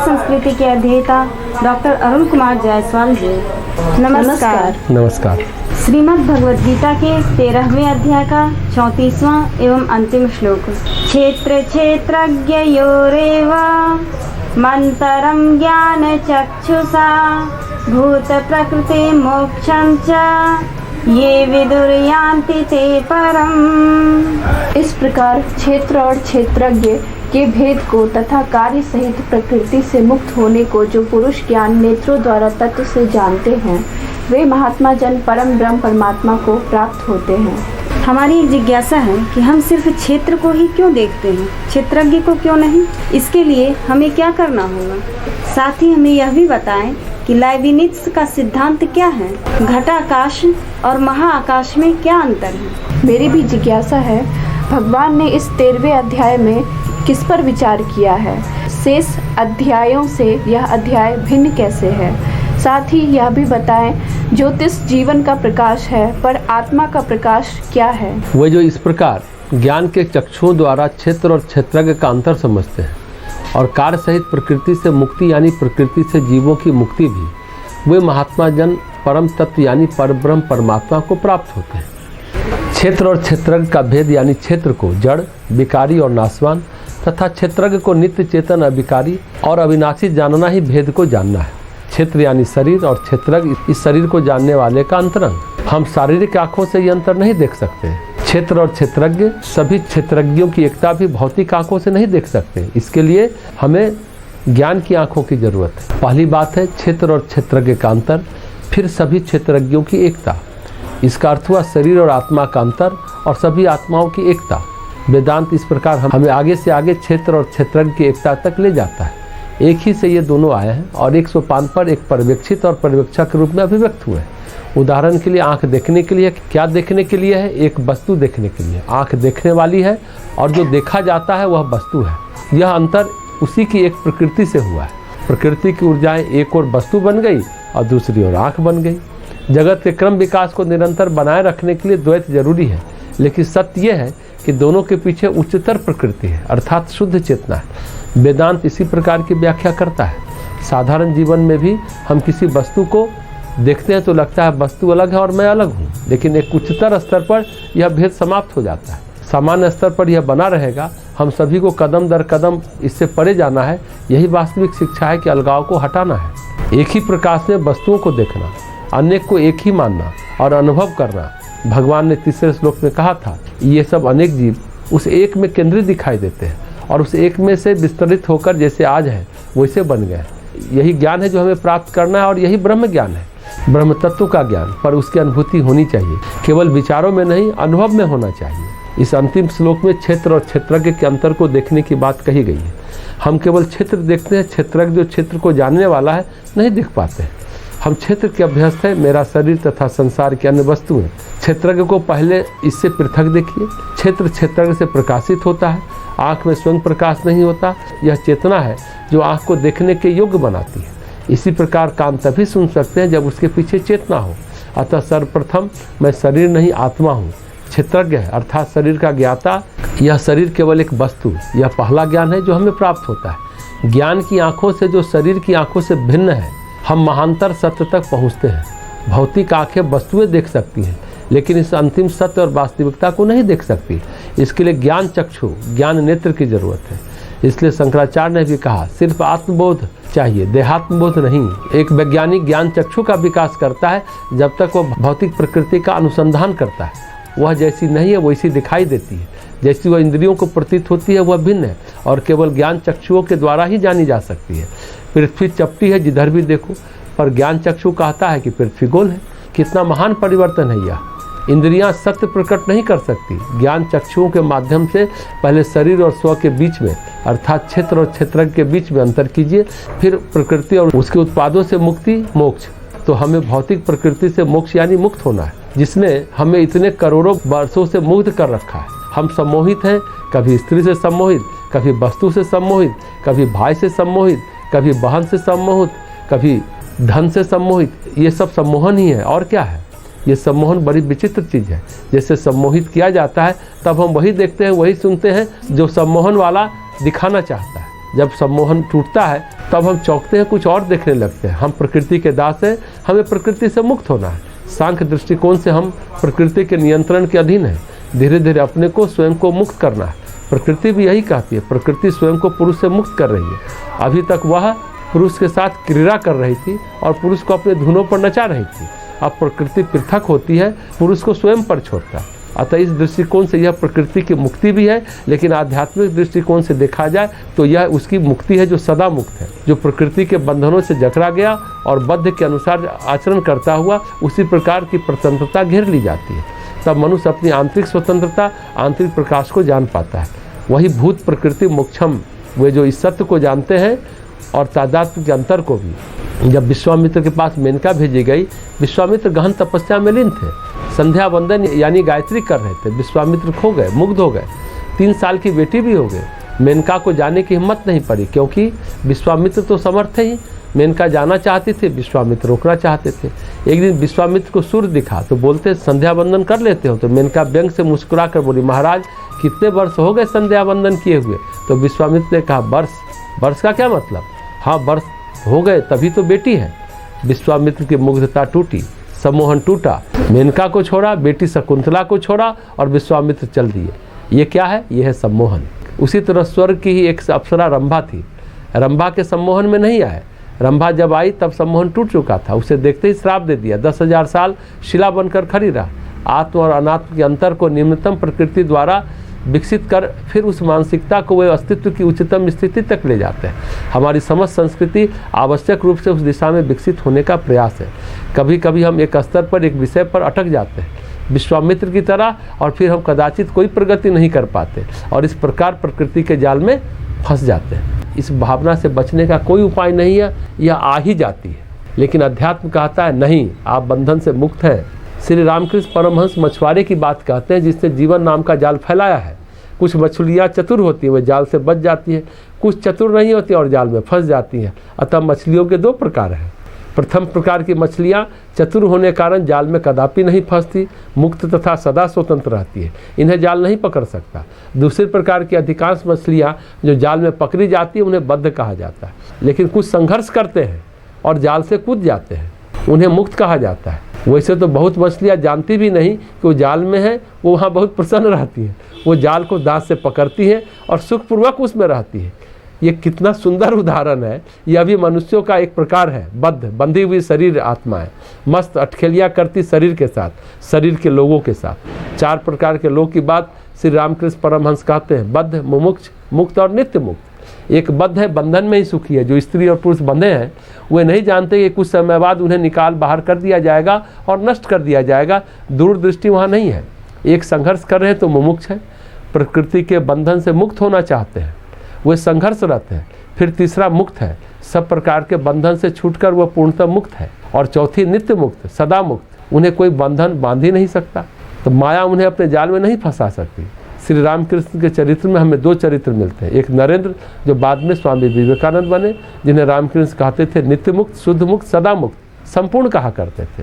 संस्कृति के अध्येता डॉक्टर अरुण कुमार जायसवाल जी, नमस्कार। नमस्कार। श्रीमद् भगवद गीता के 13वें अध्याय का 34वां एवं अंतिम श्लोक। क्षेत्र क्षेत्रज्ञयोरेव मंतरं ज्ञान चक्षुषा भूत प्रकृति मोक्षं च ये विदुर्यान्ति ते परम। इस प्रकार क्षेत्र और क्षेत्रज्ञ के भेद को तथा कार्य सहित प्रकृति से मुक्त होने को जो पुरुष ज्ञान नेत्रों द्वारा तत्व से जानते हैं, वे महात्मा जन परम ब्रह्म परमात्मा को प्राप्त होते हैं। हमारी एक जिज्ञासा है कि हम सिर्फ क्षेत्र को ही क्यों देखते हैं, क्षेत्रज्ञ को क्यों नहीं? इसके लिए हमें क्या करना होगा? साथ ही हमें यह भी बताएं कि लाइबनिट्ज का सिद्धांत क्या है, घटाकाश और महाआकाश में क्या अंतर है? मेरी भी जिज्ञासा है, भगवान ने इस 13वें अध्याय में किस पर विचार किया है? शेष अध्यायों से यह अध्याय भिन्न कैसे है? साथ ही यह भी बताएं, ज्योतिष जीवन का प्रकाश है, पर आत्मा का प्रकाश क्या है? वह जो इस प्रकार ज्ञान के चक्षुओं द्वारा क्षेत्र और क्षेत्रज्ञ का अंतर समझते हैं और कार्य सहित प्रकृति से मुक्ति यानी प्रकृति से जीवों की मुक्ति भी, वे महात्मा जन परम तत्व यानी परब्रह्म परमात्मा को प्राप्त होते हैं। क्षेत्र और क्षेत्रज्ञ का भेद यानी क्षेत्र को जड़, विकारी और नाशवान तथा क्षेत्रज्ञ को नित्य चेतन अविकारी और अविनाशी जानना ही भेद को जानना है। क्षेत्र यानी शरीर और क्षेत्रज्ञ इस शरीर को जानने वाले का अंतरंग। हम शारीरिक आंखों से ये अंतर नहीं देख सकते। क्षेत्र और क्षेत्रज्ञ सभी क्षेत्रज्ञों की एकता भी भौतिक आंखों से नहीं देख सकते। इसके लिए हमें ज्ञान की आंखों की जरूरत है। पहली बात है क्षेत्र और क्षेत्रज्ञ का अंतर, फिर सभी क्षेत्रज्ञों की एकता। इसका अर्थ हुआ शरीर और आत्मा का अंतर और सभी आत्माओं की एकता। वेदांत इस प्रकार हमें आगे से आगे क्षेत्र और क्षेत्रज्ञ की एकता तक ले जाता है। एक ही से ये दोनों आए हैं और एक सोपान पर एक पर्यवेक्षित और पर्यवेक्षक के रूप में अभिव्यक्त हुए। उदाहरण के लिए आंख देखने के लिए क्या देखने के लिए है? एक वस्तु देखने के लिए। आंख देखने वाली है और जो देखा जाता है वह वस्तु है। यह अंतर उसी की एक प्रकृति से हुआ है। प्रकृति की ऊर्जाएं एक और वस्तु बन गई और दूसरी ओर आंख बन गई। जगत के क्रम विकास को निरंतर बनाए रखने के लिए द्वैत जरूरी है, लेकिन सत्य यह है कि दोनों के पीछे उच्चतर प्रकृति है, अर्थात शुद्ध चेतना है। वेदांत इसी प्रकार की व्याख्या करता है। साधारण जीवन में भी हम किसी वस्तु को देखते हैं तो लगता है वस्तु अलग है और मैं अलग हूँ, लेकिन एक उच्चतर स्तर पर यह भेद समाप्त हो जाता है। सामान्य स्तर पर यह बना रहेगा। हम सभी को कदम दर कदम इससे परे जाना है। यही वास्तविक शिक्षा है कि अलगाव को हटाना है। एक ही प्रकाश में वस्तुओं को देखना, अनेक को एक ही मानना और अनुभव करना। भगवान ने तीसरे श्लोक में कहा था, ये सब अनेक जीव उस एक में केंद्रित दिखाई देते हैं और उस एक में से विस्तरित होकर जैसे आज है वैसे बन गए। यही ज्ञान है जो हमें प्राप्त करना है और यही ब्रह्म ज्ञान है, ब्रह्म तत्व का ज्ञान। पर उसकी अनुभूति होनी चाहिए, केवल विचारों में नहीं, अनुभव में होना चाहिए। इस अंतिम श्लोक में क्षेत्र और क्षेत्रज्ञ के अंतर को देखने की बात कही गई है। हम केवल क्षेत्र देखते हैं, क्षेत्रज्ञ जो क्षेत्र को जानने वाला है नहीं देख पाते। हम क्षेत्र के अभ्यस्त है, मेरा शरीर तथा संसार की अन्य वस्तुएं। क्षेत्रज्ञ को पहले इससे पृथक देखिए। क्षेत्र क्षेत्रज्ञ से प्रकाशित होता है, आँख में स्वयं प्रकाश नहीं होता। यह चेतना है जो आँख को देखने के योग्य बनाती है। इसी प्रकार कान तभी सुन सकते हैं जब उसके पीछे चेतना हो। अतः सर्वप्रथम मैं शरीर नहीं आत्मा हूँ। क्षेत्रज्ञ है अर्थात शरीर का ज्ञाता। यह शरीर केवल एक वस्तु, यह पहला ज्ञान है जो हमें प्राप्त होता है। ज्ञान की आँखों से जो शरीर की आँखों से भिन्न है, हम महांतर सत्य तक पहुँचते हैं। भौतिक आँखें वस्तुएं देख सकती हैं, लेकिन इस अंतिम सत्य और वास्तविकता को नहीं देख सकती। इसके लिए ज्ञान चक्षु, ज्ञान नेत्र की जरूरत है। इसलिए शंकराचार्य ने भी कहा, सिर्फ आत्मबोध चाहिए, देहात्मबोध नहीं। एक वैज्ञानिक ज्ञान चक्षु का विकास करता है जब तक वह भौतिक प्रकृति का अनुसंधान करता है। वह जैसी नहीं है वैसी दिखाई देती है। जैसी वह इंद्रियों को प्रतीत होती है वह भिन्न है और केवल ज्ञान चक्षुओं के द्वारा ही जानी जा सकती है। पृथ्वी चपटी है जिधर भी देखो, पर ज्ञान चक्षु कहता है कि पृथ्वी गोल है। कितना महान परिवर्तन है यह। इंद्रियां सत्य प्रकट नहीं कर सकती। ज्ञान चक्षुओं के माध्यम से पहले शरीर और स्व के बीच में अर्थात क्षेत्र और क्षेत्रज्ञ के बीच में अंतर कीजिए, फिर प्रकृति और उसके उत्पादों से मुक्ति मोक्ष। तो हमें भौतिक प्रकृति से मोक्ष यानी मुक्त होना है, जिसने हमें इतने करोड़ों वर्षों से मुक्त कर रखा है। हम सम्मोहित हैं, कभी स्त्री से सम्मोहित, कभी वस्तु से सम्मोहित, कभी भाई से सम्मोहित, कभी बहन से सम्मोहित, कभी धन से सम्मोहित। ये सब सम्मोहन ही है और क्या है। ये सम्मोहन बड़ी विचित्र चीज़ है। जैसे सम्मोहित किया जाता है तब हम वही देखते हैं, वही सुनते हैं जो सम्मोहन वाला दिखाना चाहता है। जब सम्मोहन टूटता है तब हम चौंकते हैं, कुछ और देखने लगते हैं। हम प्रकृति के दास हैं, हमें प्रकृति से मुक्त होना है। सांख्य दृष्टिकोण से हम प्रकृति के नियंत्रण के अधीन हैं। धीरे धीरे अपने को स्वयं को मुक्त करना है। प्रकृति भी यही कहती है, प्रकृति स्वयं को पुरुष से मुक्त कर रही है। अभी तक वह पुरुष के साथ क्रीड़ा कर रही थी और पुरुष को अपने धुनों पर नचा रही थी। अब प्रकृति पृथक होती है, पुरुष को स्वयं पर छोड़ता है। अतः इस दृष्टिकोण से यह प्रकृति की मुक्ति भी है, लेकिन आध्यात्मिक दृष्टिकोण से देखा जाए तो यह उसकी मुक्ति है जो सदा मुक्त है, जो प्रकृति के बंधनों से जकड़ा गया और बद्ध के अनुसार आचरण करता हुआ उसी प्रकार की स्वतंत्रता घेर ली जाती है। तब मनुष्य अपनी आंतरिक स्वतंत्रता, आंतरिक प्रकाश को जान पाता है। वही भूत प्रकृति मोक्षम, वे जो इस सत्य को जानते हैं और तादात्म्य के अंतर को भी। जब विश्वामित्र के पास मेनका भेजी गई, विश्वामित्र गहन तपस्या में लीन थे, संध्या वंदन यानी गायत्री कर रहे थे। विश्वामित्र खो गए, मुग्ध हो गए, 3 साल की बेटी भी हो गए। मेनका को जाने की हिम्मत नहीं पड़ी, क्योंकि विश्वामित्र तो समर्थ थे ही। मेनका जाना चाहती थी, विश्वामित्र रोकना चाहते थे। एक दिन विश्वामित्र को सूर्य दिखा तो बोलते संध्या वंदन कर लेते हो। तो मेनका व्यंग से मुस्कुरा कर बोली, महाराज कितने वर्ष हो गए संध्या वंदन किए हुए। तो विश्वामित्र ने कहा, वर्ष का क्या मतलब? हाँ, वर्ष हो गए तभी तो बेटी है। विश्वामित्र की मुग्धता टूटी, सम्मोहन टूटा। मेनका को छोड़ा, बेटी शकुंतला को छोड़ा और विश्वामित्र चल दिए। ये क्या है? ये है सम्मोहन। उसी तरह स्वर्ग की ही एक अप्सरा रंभा थी। रंभा के सम्मोहन में नहीं आए। रंभा जब आई तब सम्मोहन टूट चुका था। उसे देखते ही श्राप दे दिया। 10,000 साल शिला बनकर खड़ी रहा। आत्म और अनात्म के अंतर को निम्नतम प्रकृति द्वारा विकसित कर फिर उस मानसिकता को वे अस्तित्व की उच्चतम स्थिति तक ले जाते हैं। हमारी समस्त संस्कृति आवश्यक रूप से उस दिशा में विकसित होने का प्रयास है। कभी कभी हम एक स्तर पर, एक विषय पर अटक जाते हैं विश्वामित्र की तरह, और फिर हम कदाचित कोई प्रगति नहीं कर पाते और इस प्रकार प्रकृति के जाल में फंस जाते हैं। इस भावना से बचने का कोई उपाय नहीं है, यह आ ही जाती है। लेकिन अध्यात्म कहता है नहीं, आप बंधन से मुक्त हैं। श्री रामकृष्ण परमहंस मछुआरे की बात कहते हैं, जिसने जीवन नाम का जाल फैलाया है। कुछ मछलियाँ चतुर होती हैं, वे जाल से बच जाती हैं। कुछ चतुर नहीं होती और जाल में फंस जाती हैं। अतः मछलियों के 2 प्रकार हैं। प्रथम प्रकार की मछलियाँ चतुर होने कारण जाल में कदापि नहीं फंसती, मुक्त तथा सदा स्वतंत्र रहती है, इन्हें जाल नहीं पकड़ सकता। दूसरे प्रकार की अधिकांश मछलियाँ जो जाल में पकड़ी जाती है उन्हें बद्ध कहा जाता है, लेकिन कुछ संघर्ष करते हैं और जाल से कूद जाते हैं, उन्हें मुक्त कहा जाता है। वैसे तो बहुत मछलियाँ जानती भी नहीं कि वो जाल में है, वो वहाँ बहुत प्रसन्न रहती है। वो जाल को दांत से पकड़ती है और सुखपूर्वक उसमें रहती है। ये कितना सुंदर उदाहरण है। यह भी मनुष्यों का एक प्रकार है, बंधी हुई शरीर आत्मा है, मस्त अटखेलियाँ करती शरीर के साथ, शरीर के लोगों के साथ। 4 प्रकार के लोग की बात श्री रामकृष्ण परमहंस कहते हैं, बद्ध, मुमुक्ष, मुक्त और नित्य मुक्त। एक बद्ध है, बंधन में ही सुखी है। जो स्त्री और पुरुष बंधे हैं वे नहीं जानते कि कुछ समय बाद उन्हें निकाल बाहर कर दिया जाएगा और नष्ट कर दिया जाएगा। दूरदृष्टि वहाँ नहीं है। एक संघर्ष कर रहे हैं तो मुमुक्ष है, प्रकृति के बंधन से मुक्त होना चाहते हैं, वे संघर्षरत हैं। फिर तीसरा मुक्त है, सब प्रकार के बंधन से छूटकर वह पूर्णतः मुक्त है। और चौथी नित्य मुक्त, सदा मुक्त। उन्हें कोई बंधन बांध ही नहीं सकता, तो माया उन्हें अपने जाल में नहीं फंसा सकती। श्री रामकृष्ण के चरित्र में हमें 2 चरित्र मिलते हैं। एक नरेंद्र जो बाद में स्वामी विवेकानंद बने, जिन्हें रामकृष्ण कहते थे नित्य मुक्त, शुद्ध मुक्त, सदा मुक्त, संपूर्ण कहा करते थे।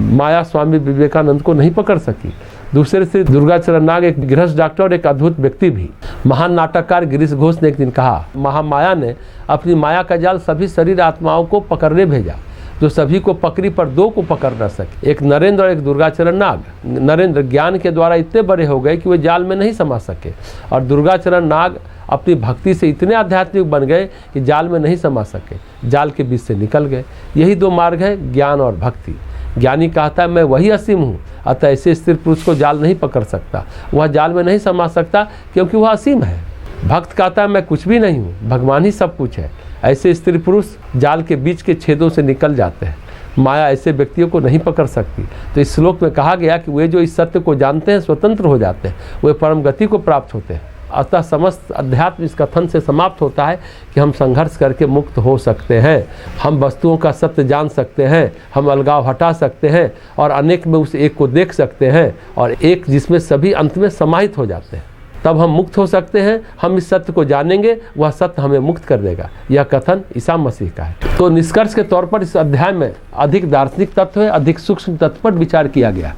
माया स्वामी विवेकानंद को नहीं पकड़ सकी। दूसरे श्री दुर्गाचरण नाग एक गृहस्थ डॉक्टर और एक अद्भुत व्यक्ति भी। महान नाटककार गिरीश घोष ने एक दिन कहा, महामाया ने अपनी माया का जाल सभी शरीर आत्माओं को पकड़ने भेजा, जो सभी को पकड़ी पर 2 को पकड़ न सके, एक नरेंद्र और एक दुर्गाचरण नाग। नरेंद्र ज्ञान के द्वारा इतने बड़े हो गए कि वे जाल में नहीं समा सके, और दुर्गाचरण नाग अपनी भक्ति से इतने आध्यात्मिक बन गए कि जाल में नहीं समा सके, जाल के बीच से निकल गए। यही 2 मार्ग है, ज्ञान और भक्ति। ज्ञानी कहता है मैं वही असीम हूँ, अतः ऐसे स्त्री पुरुष को जाल नहीं पकड़ सकता, वह जाल में नहीं समा सकता क्योंकि वह असीम है। भक्त कहता है मैं कुछ भी नहीं हूँ, भगवान ही सब कुछ है। ऐसे स्त्री पुरुष जाल के बीच के छेदों से निकल जाते हैं। माया ऐसे व्यक्तियों को नहीं पकड़ सकती। तो इस श्लोक में कहा गया कि वे जो इस सत्य को जानते हैं स्वतंत्र हो जाते हैं, वे परम गति को प्राप्त होते हैं। अतः समस्त अध्यात्म इस कथन से समाप्त होता है कि हम संघर्ष करके मुक्त हो सकते हैं, हम वस्तुओं का सत्य जान सकते हैं, हम अलगाव हटा सकते हैं और अनेक में उस एक को देख सकते हैं, और एक जिसमें सभी अंत में समाहित हो जाते हैं। तब हम मुक्त हो सकते हैं। हम इस सत्य को जानेंगे, वह सत्य हमें मुक्त कर देगा। यह कथन ईसा मसीह का है। तो निष्कर्ष के तौर पर इस अध्याय में अधिक दार्शनिक तत्व है, अधिक सूक्ष्म तत्व पर विचार किया गया।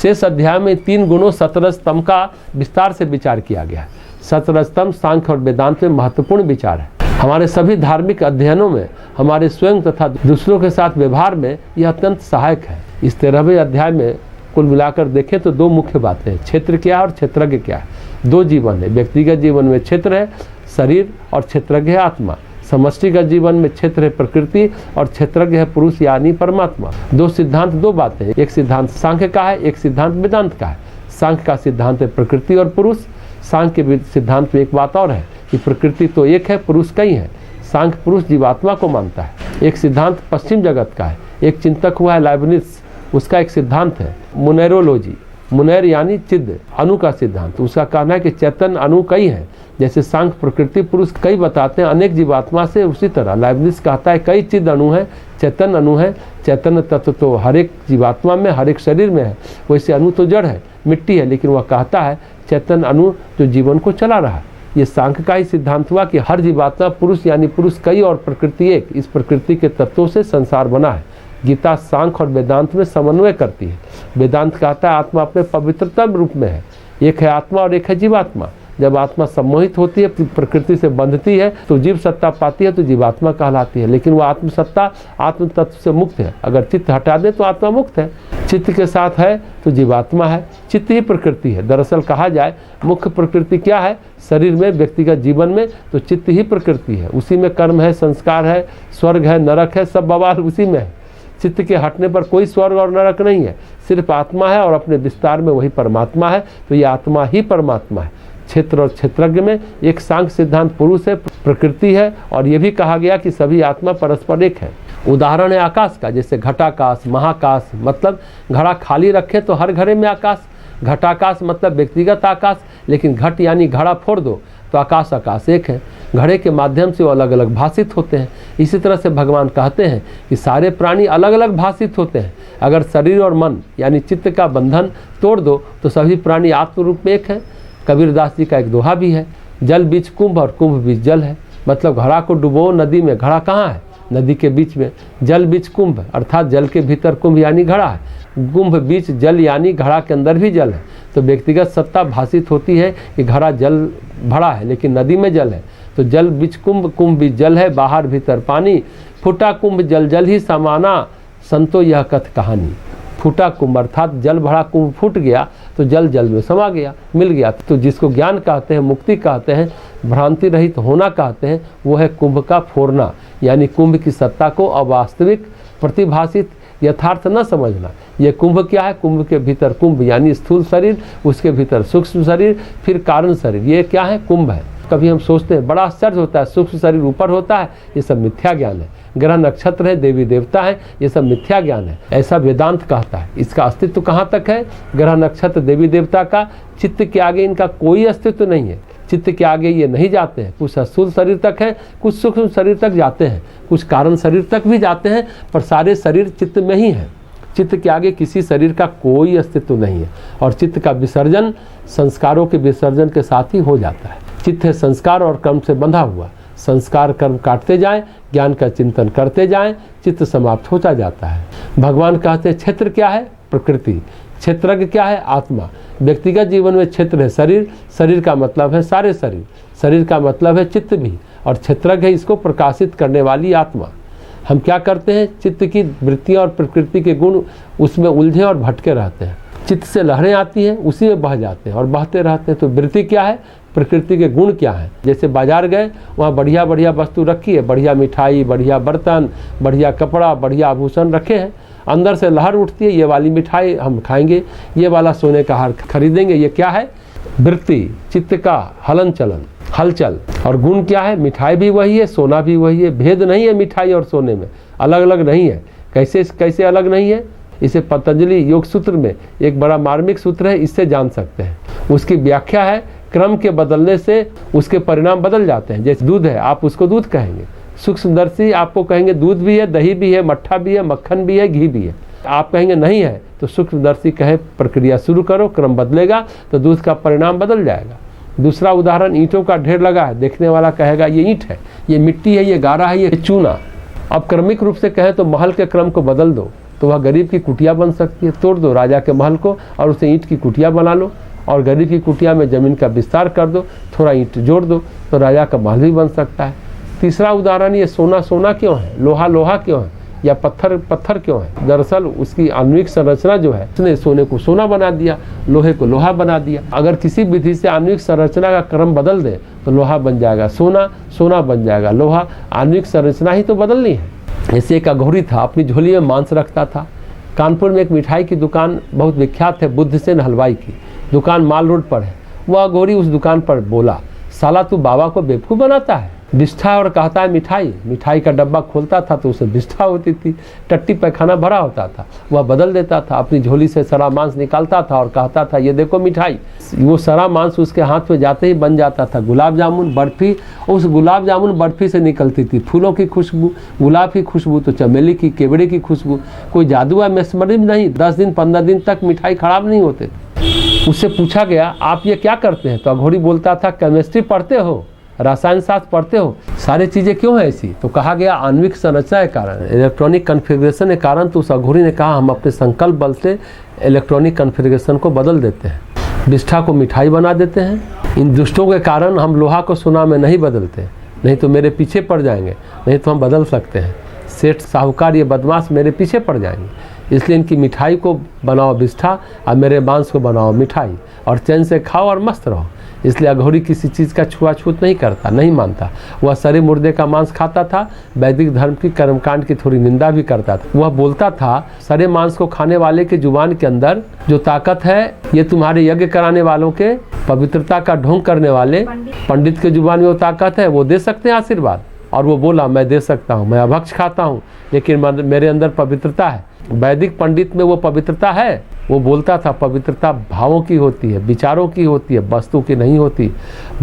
शेष अध्याय में 3 गुणों 17 स्तंभ का विस्तार से विचार किया गया। 17 स्तंभ सांख्य और वेदांत में महत्वपूर्ण विचार है। हमारे सभी धार्मिक अध्ययनों में हमारे स्वयं तथा दूसरों के साथ व्यवहार में यह अत्यंत सहायक है। इस 13वें अध्याय में कुल मिलाकर देखें तो दो मुख्य बातें हैं, क्षेत्र क्या है और क्षेत्रज्ञ क्या है। दो जीवन है, व्यक्तिगत जीवन में क्षेत्र है शरीर और क्षेत्रज्ञ है आत्मा। समष्टिगत जीवन में क्षेत्र है प्रकृति और क्षेत्रज्ञ है पुरुष यानी परमात्मा। दो सिद्धांत, दो बातें हैं, एक सिद्धांत सांख्य का है, एक सिद्धांत वेदांत का है। सांख्य का सिद्धांत है प्रकृति और पुरुष। सांख्य के सिद्धांत में एक बात और है कि प्रकृति तो एक है, पुरुष कई है। सांख्य पुरुष जीवात्मा को मानता है। एक सिद्धांत पश्चिम जगत का है, एक चिंतक हुआ है लाइबनिट्ज़, उसका एक सिद्धांत है मुनेरोलॉजी। मुनेर यानी चिद, अणु का सिद्धांत। उसका कहना है कि चैतन्य अणु कई हैं, जैसे सांख्य प्रकृति पुरुष कई बताते हैं अनेक जीवात्मा से, उसी तरह लाइबनिट्ज़ कहता है कई चिद अणु है, चैतन्य अणु है। चैतन्य तत्व तो हर एक जीवात्मा में, हर एक शरीर में है। वैसे अणु तो जड़ है, मिट्टी है, लेकिन वह कहता है चैतन्य अणु जो जीवन को चला रहा है। ये सांख्य का ही सिद्धांत हुआ कि हर जीवात्मा पुरुष यानी पुरुष कई और प्रकृति एक, इस प्रकृति के तत्वों से संसार बना है। गीता सांख्य और वेदांत में समन्वय करती है। वेदांत कहता है आत्मा अपने पवित्रतम रूप में है, एक है आत्मा और एक है जीवात्मा। जब आत्मा सम्मोहित होती है, प्रकृति से बंधती है, तो जीव सत्ता पाती है, तो जीवात्मा कहलाती है। लेकिन वह आत्मसत्ता आत्म तत्व से मुक्त है। अगर चित्त हटा दे तो आत्मा मुक्त है। चित्त के साथ है तो जीवात्मा है। चित्त ही प्रकृति है। दरअसल कहा जाए मुख्य प्रकृति क्या है शरीर में, व्यक्तिगत जीवन में, तो चित्त ही प्रकृति है। उसी में कर्म है, संस्कार है, स्वर्ग है, नरक है, सब बवाल उसी में है। चित्त के हटने पर कोई स्वर्ग और नरक नहीं है, सिर्फ आत्मा है और अपने विस्तार में वही परमात्मा है। तो ये आत्मा ही परमात्मा है। क्षेत्र और क्षेत्रज्ञ में एक सांख्य सिद्धांत पुरुष है, प्रकृति है, और ये भी कहा गया कि सभी आत्मा परस्पर एक है। उदाहरण है आकाश का, जैसे घटाकाश, महाकाश, मतलब घड़ा खाली रखे तो हर घड़े में आकाश। घटाकाश मतलब व्यक्तिगत आकाश, लेकिन घट यानी घड़ा फोड़ दो तो आकाश आकाश एक है। घड़े के माध्यम से वो अलग अलग भाषित होते हैं। इसी तरह से भगवान कहते हैं कि सारे प्राणी अलग अलग भाषित होते हैं। अगर शरीर और मन यानी चित्त का बंधन तोड़ दो तो सभी प्राणी आत्म रूप में एक हैं। कबीरदास जी का एक दोहा भी है, जल बीच कुंभ और कुंभ बीच जल है। मतलब घड़ा को डुबो नदी में, घड़ा कहाँ है? नदी के बीच में। जल बीच कुंभ अर्थात जल के भीतर कुंभ यानी घड़ा है, कुंभ बीच जल यानी घड़ा के अंदर भी जल है। तो व्यक्तिगत सत्ता भाषित होती है कि घड़ा जल भरा है, लेकिन नदी में जल है। तो जल बीच कुंभ, कुंभ बीच जल है, बाहर भीतर पानी। फूटा कुंभ जल जल ही समाना, संतो यह कथ कहानी। फूटा कुंभ अर्थात जल भरा कुंभ फूट गया तो जल जल में समा गया, मिल गया। तो जिसको ज्ञान कहते हैं, मुक्ति कहते हैं, भ्रांति रहित होना कहते हैं, वो है कुंभ का फोड़ना, यानी कुंभ की सत्ता को अवास्तविक, प्रतिभाषित, यथार्थ न समझना। ये कुंभ क्या है? कुंभ के भीतर कुंभ यानी स्थूल शरीर, उसके भीतर सूक्ष्म शरीर, फिर कारण शरीर, ये क्या है? कुंभ है। कभी हम सोचते हैं, बड़ा आश्चर्य होता है, सूक्ष्म शरीर ऊपर होता है, ये सब मिथ्या ज्ञान है। ग्रह नक्षत्र है, देवी देवता है, ये सब मिथ्या ज्ञान है, ऐसा वेदांत कहता है। इसका अस्तित्व कहाँ तक है? ग्रह नक्षत्र देवी देवता का, चित्त के आगे इनका कोई अस्तित्व नहीं है। चित्त के आगे ये नहीं जाते हैं। कुछ स्थूल शरीर तक है, कुछ सूक्ष्म शरीर तक जाते हैं, कुछ कारण शरीर तक भी जाते हैं, पर सारे शरीर चित्त में ही है। चित्त के आगे किसी शरीर का कोई अस्तित्व नहीं है। और चित्त का विसर्जन संस्कारों के विसर्जन के साथ ही हो जाता है। चित्त है संस्कार और कर्म से बंधा हुआ। संस्कार कर्म काटते जाएं, ज्ञान का चिंतन करते जाएं, चित्त समाप्त होता जाता है। भगवान कहते हैं क्षेत्र क्या है? प्रकृति। क्षेत्रज्ञ क्या है? आत्मा। व्यक्तिगत जीवन में क्षेत्र है शरीर, शरीर का मतलब है सारे शरीर, शरीर का मतलब है चित्त भी, और क्षेत्रज्ञ है इसको प्रकाशित करने वाली आत्मा। हम क्या करते हैं? चित्त की वृत्तियाँ और प्रकृति के गुण उसमें उलझे और भटके रहते हैं। चित्त से लहरें आती हैं, उसी में बह जाते हैं और बहते रहते हैं। तो वृत्ति क्या है? प्रकृति के गुण क्या है? जैसे बाजार गए, वहाँ बढ़िया बढ़िया वस्तु रखी है, बढ़िया मिठाई, बढ़िया बर्तन, बढ़िया कपड़ा, बढ़िया आभूषण रखे हैं। अंदर से लहर उठती है, ये वाली मिठाई हम खाएंगे, ये वाला सोने का हार खरीदेंगे। ये क्या है? वृत्ति, चित्त का हलन चलन, हलचल। और गुण क्या है? मिठाई भी वही है, सोना भी वही है। भेद नहीं है मिठाई और सोने में, अलग अलग नहीं है। कैसे अलग नहीं है? इसे पतंजलि योग सूत्र में एक बड़ा मार्मिक सूत्र है, इससे जान सकते हैं। उसकी व्याख्या है, क्रम के बदलने से उसके परिणाम बदल जाते हैं। जैसे दूध है, आप उसको दूध कहेंगे। सूक्ष्मदर्शी आपको कहेंगे दूध भी है, दही भी है, मट्ठा भी है, मक्खन भी है, घी भी है। आप कहेंगे नहीं है, तो सूक्ष्मदर्शी कहे प्रक्रिया शुरू करो, क्रम बदलेगा तो दूध का परिणाम बदल जाएगा। दूसरा उदाहरण, ईंटों का ढेर लगा है, देखने वाला कहेगा ये ईंट है, ये मिट्टी है, ये गारा है, ये चूना। अब क्रमिक रूप से कहें तो महल के क्रम को बदल दो तो वह गरीब की कुटिया बन सकती है। तोड़ दो राजा के महल को और उसे ईंट की कुटिया बना लो, और गरीब की कुटिया में ज़मीन का विस्तार कर दो, थोड़ा ईंट जोड़ दो तो राजा का महल भी बन सकता है। तीसरा उदाहरण, ये सोना सोना क्यों है, लोहा लोहा क्यों है, या पत्थर पत्थर क्यों है। दरअसल उसकी आणविक संरचना जो है, उसने सोने को सोना बना दिया, लोहे को लोहा बना दिया। अगर किसी विधि से आणविक संरचना का क्रम बदल दे तो लोहा बन जाएगा सोना, सोना बन जाएगा लोहा। आणविक संरचना ही तो बदलनी है। ऐसे एक अघोरी था, अपनी झोली में मांस रखता था। कानपुर में एक मिठाई की दुकान बहुत विख्यात है, बुद्धसेन हलवाई की दुकान माल रोड पर है। वह अघोरी उस दुकान पर बोला, साला तू बाबा को बेवकूफ़ बनाता है, बिष्ठा और कहता है मिठाई। मिठाई का डब्बा खोलता था तो उसमें बिष्ठा होती थी, टट्टी पैखाना भरा होता था, वह बदल देता था। अपनी झोली से सरा मांस निकालता था और कहता था ये देखो मिठाई। वो सरा मांस उसके हाथ में जाते ही बन जाता था गुलाब जामुन बर्फ़ी। उस गुलाब जामुन बर्फ़ी से निकलती थी फूलों की खुशबू, गुलाब की खुशबू तो चमेली की, केवड़े की खुशबू। कोई जादू है मैस्मरिज्म नहीं। 10 दिन 15 दिन तक मिठाई खराब नहीं होते थे। उससे पूछा गया आप ये क्या करते हैं, तो अघोरी बोलता था केमिस्ट्री पढ़ते हो, रसायन शास्त्र पढ़ते हो, सारी चीज़ें क्यों है ऐसी। तो कहा गया आणविक संरचना के कारण, इलेक्ट्रॉनिक कन्फिग्रेशन के कारण। तो उस अघोरी ने कहा हम अपने संकल्प बल से इलेक्ट्रॉनिक कन्फिग्रेशन को बदल देते हैं, बिष्ठा को मिठाई बना देते हैं। इन दुष्टों के कारण हम लोहा को सोना में नहीं बदलते, नहीं तो मेरे पीछे पड़ जाएंगे, नहीं तो हम बदल सकते हैं। सेठ साहूकार ये बदमाश मेरे पीछे पड़ जाएंगे, इसलिए इनकी मिठाई को बनाओ बिष्ठा और मेरे मांस को बनाओ मिठाई, और चैन से खाओ और मस्त रहो। इसलिए अघोरी किसी चीज़ का छुआछूत नहीं करता, नहीं मानता। वह सरे मुर्दे का मांस खाता था, वैदिक धर्म की कर्मकांड की थोड़ी निंदा भी करता था। वह बोलता था सरे मांस को खाने वाले के जुबान के अंदर जो ताकत है, ये तुम्हारे यज्ञ कराने वालों के पवित्रता का ढोंग करने वाले पंडित के जुबान में वो ताकत है, वो दे सकते हैं आशीर्वाद। और वो बोला मैं दे सकता हूँ, मैं अभक्ष खाता हूँ, लेकिन मेरे अंदर पवित्रता है। वैदिक पंडित में वो पवित्रता है। वो बोलता था पवित्रता भावों की होती है, विचारों की होती है, वस्तु की नहीं होती।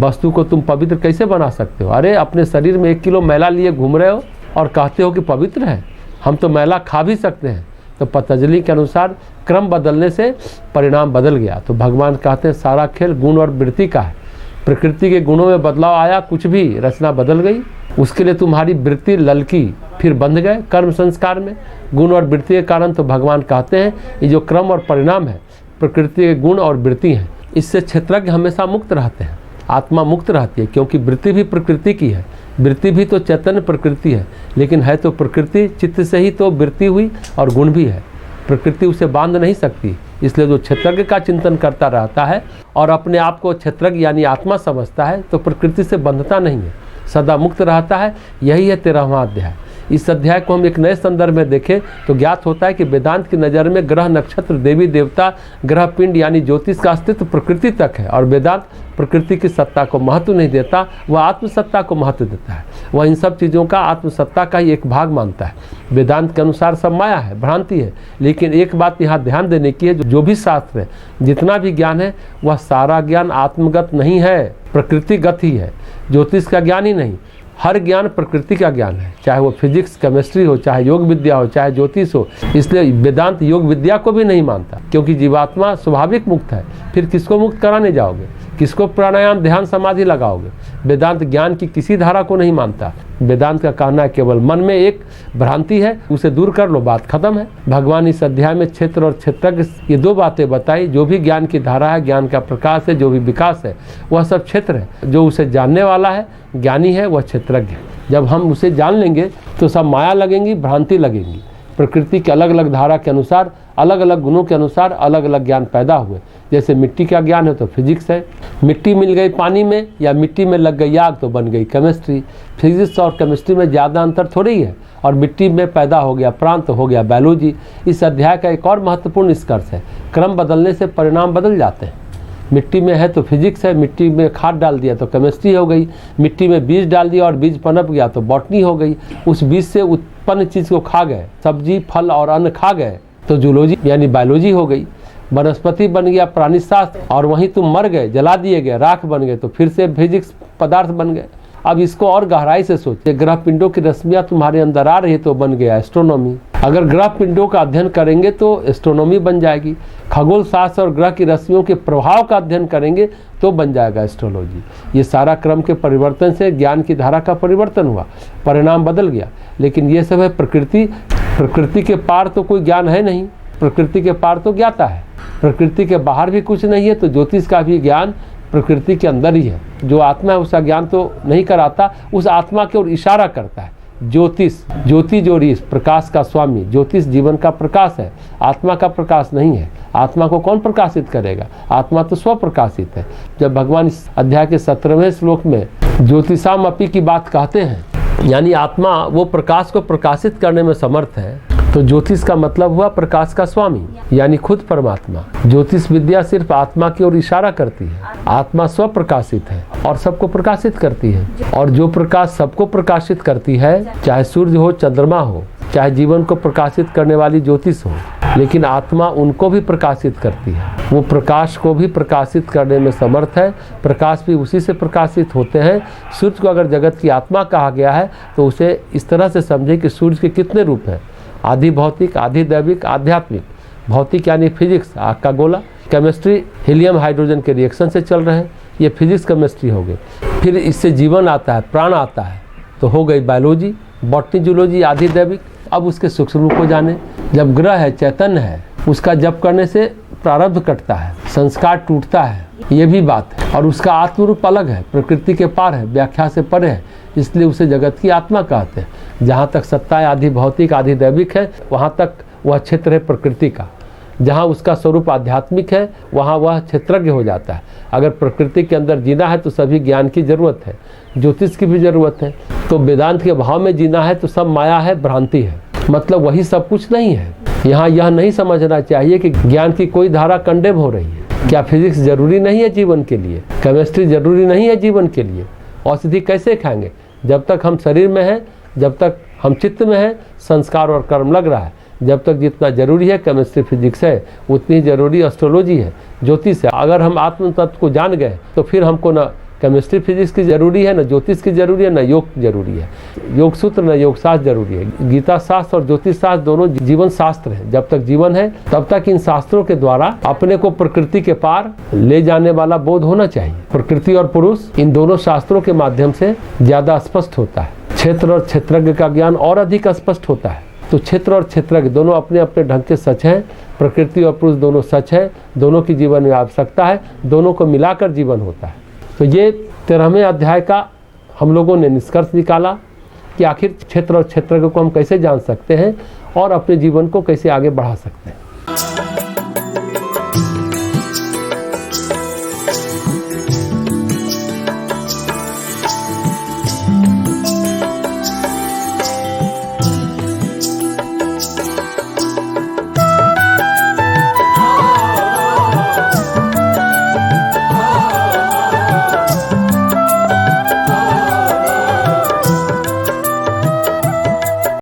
वस्तु को तुम पवित्र कैसे बना सकते हो। अरे अपने शरीर में 1 किलो मैला लिए घूम रहे हो और कहते हो कि पवित्र है। हम तो मैला खा भी सकते हैं। तो पतंजलि के अनुसार क्रम बदलने से परिणाम बदल गया। तो भगवान कहते हैं सारा खेल गुण और वृत्ति का है। प्रकृति के गुणों में बदलाव आया, कुछ भी रचना बदल गई। उसके लिए तुम्हारी वृत्ति ललकी, फिर बंध गए कर्म संस्कार में। गुण और वृत्ति के कारण तो भगवान कहते हैं ये जो क्रम और परिणाम है प्रकृति के गुण और वृत्ति हैं, इससे क्षेत्रज्ञ हमेशा मुक्त रहते हैं, आत्मा मुक्त रहती है। क्योंकि वृत्ति भी प्रकृति की है, वृत्ति भी तो चैतन्य प्रकृति है, लेकिन है तो प्रकृति चित्त से ही तो वृत्ति हुई और गुण भी है। प्रकृति उसे बांध नहीं सकती। इसलिए जो क्षेत्रज्ञ का चिंतन करता रहता है और अपने आप को क्षेत्रज्ञ यानी आत्मा समझता है तो प्रकृति से बंधता नहीं है, सदा मुक्त रहता है। यही है 13वां अध्याय। इस अध्याय को हम एक नए संदर्भ में देखें तो ज्ञात होता है कि वेदांत की नज़र में ग्रह नक्षत्र देवी देवता ग्रह पिंड यानी ज्योतिष का अस्तित्व प्रकृति तक है, और वेदांत प्रकृति की सत्ता को महत्व नहीं देता, वह आत्मसत्ता को महत्व देता है। वह इन सब चीज़ों का आत्मसत्ता का ही एक भाग मानता है। वेदांत के अनुसार सब माया है, भ्रांति है। लेकिन एक बात यहाँ ध्यान देने की है, जो भी शास्त्र है, जितना भी ज्ञान है, वह सारा ज्ञान आत्मगत नहीं है, प्रकृतिगत ही है। ज्योतिष का ज्ञान ही नहीं, हर ज्ञान प्रकृति का ज्ञान है, चाहे वो फिजिक्स केमिस्ट्री हो, चाहे योग विद्या हो, चाहे ज्योतिष हो। इसलिए वेदांत योग विद्या को भी नहीं मानता, क्योंकि जीवात्मा स्वाभाविक मुक्त है। फिर किसको मुक्त कराने जाओगे, किसको प्राणायाम ध्यान समाधि लगाओगे। वेदांत ज्ञान की किसी धारा को नहीं मानता। वेदांत का कहना है केवल मन में एक भ्रांति है, उसे दूर कर लो, बात खत्म है। भगवान इस अध्याय में क्षेत्र और क्षेत्रज्ञ ये 2 बातें बताई। जो भी ज्ञान की धारा है, ज्ञान का प्रकाश है, जो भी विकास है, वह सब क्षेत्र है। जो उसे जानने वाला है, ज्ञानी है, वह क्षेत्रज्ञ है। जब हम उसे जान लेंगे तो सब माया लगेंगी, भ्रांति लगेंगी। प्रकृति के अलग अलग धारा के अनुसार, अलग अलग गुणों के अनुसार अलग अलग ज्ञान पैदा हुए। जैसे मिट्टी का ज्ञान है तो फिजिक्स है, मिट्टी मिल गई पानी में या मिट्टी में लग गई आग तो बन गई केमिस्ट्री। फिजिक्स और केमिस्ट्री में ज़्यादा अंतर थोड़ी ही है। और मिट्टी में पैदा हो गया प्राण तो हो गया बायोलॉजी। इस अध्याय का एक और महत्वपूर्ण निष्कर्ष है, क्रम बदलने से परिणाम बदल जाते हैं। मिट्टी में है तो फिजिक्स है, मिट्टी में खाद डाल दिया तो केमिस्ट्री हो गई, मिट्टी में बीज डाल दिया और बीज पनप गया तो बॉटनी हो गई। उस बीज से उत्पन्न चीज़ को खा गए, सब्जी फल और अन्न खा गए तो जूलॉजी यानी बायोलॉजी हो गई। वनस्पति बन गया प्राणी शास्त्र, और वहीं तुम मर गए, जला दिए गए, राख बन गए तो फिर से फिजिक्स पदार्थ बन गए। अब इसको और गहराई से सोचिए, ग्रह पिंडों की रश्मियाँ तुम्हारे अंदर आ रही है तो बन गया एस्ट्रोनॉमी। अगर ग्रह पिंडों का अध्ययन करेंगे तो एस्ट्रोनॉमी बन जाएगी। खगोल शास्त्र और ग्रह की रश्मियों के प्रभाव का अध्ययन करेंगे तो बन जाएगा एस्ट्रोलॉजी। ये सारा क्रम के परिवर्तन से ज्ञान की धारा का परिवर्तन हुआ, परिणाम बदल गया। लेकिन ये सब है प्रकृति। प्रकृति के पार तो कोई ज्ञान है नहीं, प्रकृति के पार तो ज्ञाता है। प्रकृति के बाहर भी कुछ नहीं है, तो ज्योतिष का भी ज्ञान प्रकृति के अंदर ही है। जो आत्मा है उसका ज्ञान तो नहीं कराता, उस आत्मा की ओर इशारा करता है। ज्योतिष, ज्योति जोड़िस, प्रकाश का स्वामी। ज्योतिष जीवन का प्रकाश है, आत्मा का प्रकाश नहीं है। आत्मा को कौन प्रकाशित करेगा? आत्मा तो स्व प्रकाशित है। जब भगवान इस अध्याय के 17वें श्लोक में ज्योतिषाम अपि की बात कहते हैं, यानी आत्मा वो प्रकाश को प्रकाशित करने में समर्थ है, तो ज्योतिष का मतलब हुआ प्रकाश का स्वामी, यानी खुद परमात्मा। ज्योतिष विद्या सिर्फ आत्मा की ओर इशारा करती है। आत्मा स्व प्रकाशित है और सबको प्रकाशित करती है, और जो प्रकाश सबको प्रकाशित करती है, चाहे सूर्य हो, चंद्रमा हो, चाहे जीवन को प्रकाशित करने वाली ज्योतिष हो, लेकिन आत्मा उनको भी प्रकाशित करती है। वो प्रकाश को भी प्रकाशित करने में समर्थ है। प्रकाश भी उसी से प्रकाशित होते हैं। सूर्य को अगर जगत की आत्मा कहा गया है तो उसे इस तरह से समझे कि सूर्य के कितने रूप हैं, आधि भौतिक, आधि दैविक, आध्यात्मिक। भौतिक यानी फिजिक्स, आग का गोला। केमिस्ट्री, हीलियम हाइड्रोजन के रिएक्शन से चल रहे हैं, ये फिजिक्स केमिस्ट्री हो गई। फिर इससे जीवन आता है, प्राण आता है, तो हो गई बायोलॉजी, बॉटनी, जूलॉजी, आधि दैविक। अब उसके सूक्ष्म रूप को जाने। जब ग्रह है, चैतन्य है, उसका जप करने से प्रारब्ध कटता है, संस्कार टूटता है, ये भी बात है। और उसका आत्म रूप अलग है, प्रकृति के पार है, व्याख्या से परे है, इसलिए उसे जगत की आत्मा कहते हैं। जहाँ तक सत्ता आधि भौतिक, आधि दैविक है, वहाँ तक वह क्षेत्र है प्रकृति का। जहाँ उसका स्वरूप आध्यात्मिक है, वहाँ वह क्षेत्रज्ञ हो जाता है। अगर प्रकृति के अंदर जीना है तो सभी ज्ञान की जरूरत है, ज्योतिष की भी जरूरत है। तो वेदांत के भाव में जीना है तो सब माया है, भ्रांति है, मतलब वही सब कुछ नहीं है। यहाँ यह नहीं समझना चाहिए कि ज्ञान की कोई धारा कंडेम हो रही है। क्या फिजिक्स जरूरी नहीं है जीवन के लिए? केमिस्ट्री जरूरी नहीं है जीवन के लिए? औषधि कैसे खाएंगे? जब तक हम शरीर में हैं, जब तक हम चित्त में हैं, संस्कार और कर्म लग रहा है। जब तक जितना जरूरी है केमिस्ट्री फिजिक्स है, उतनी ही जरूरी एस्ट्रोलॉजी है, ज्योतिष है। अगर हम आत्म तत्व को जान गए तो फिर हमको न केमिस्ट्री फिजिक्स की जरूरी है, न ज्योतिष की जरूरी है, न योग जरूरी है, योग सूत्र न योग शास्त्र जरूरी है। गीता शास्त्र और ज्योतिष शास्त्र दोनों जीवन शास्त्र है। जब तक जीवन है तब तक इन शास्त्रों के द्वारा अपने को प्रकृति के पार ले जाने वाला बोध होना चाहिए। प्रकृति और पुरुष इन दोनों शास्त्रों के माध्यम से ज्यादा स्पष्ट होता है। क्षेत्र और क्षेत्रज्ञ का ज्ञान और अधिक स्पष्ट होता है। तो क्षेत्र और क्षेत्रज्ञ दोनों अपने अपने ढंग के सच हैं। प्रकृति और पुरुष दोनों सच है, दोनों की जीवन में आवश्यकता है, दोनों को मिलाकर जीवन होता है। तो ये 13वें अध्याय का हम लोगों ने निष्कर्ष निकाला कि आखिर क्षेत्र और क्षेत्रज्ञ को हम कैसे जान सकते हैं और अपने जीवन को कैसे आगे बढ़ा सकते हैं।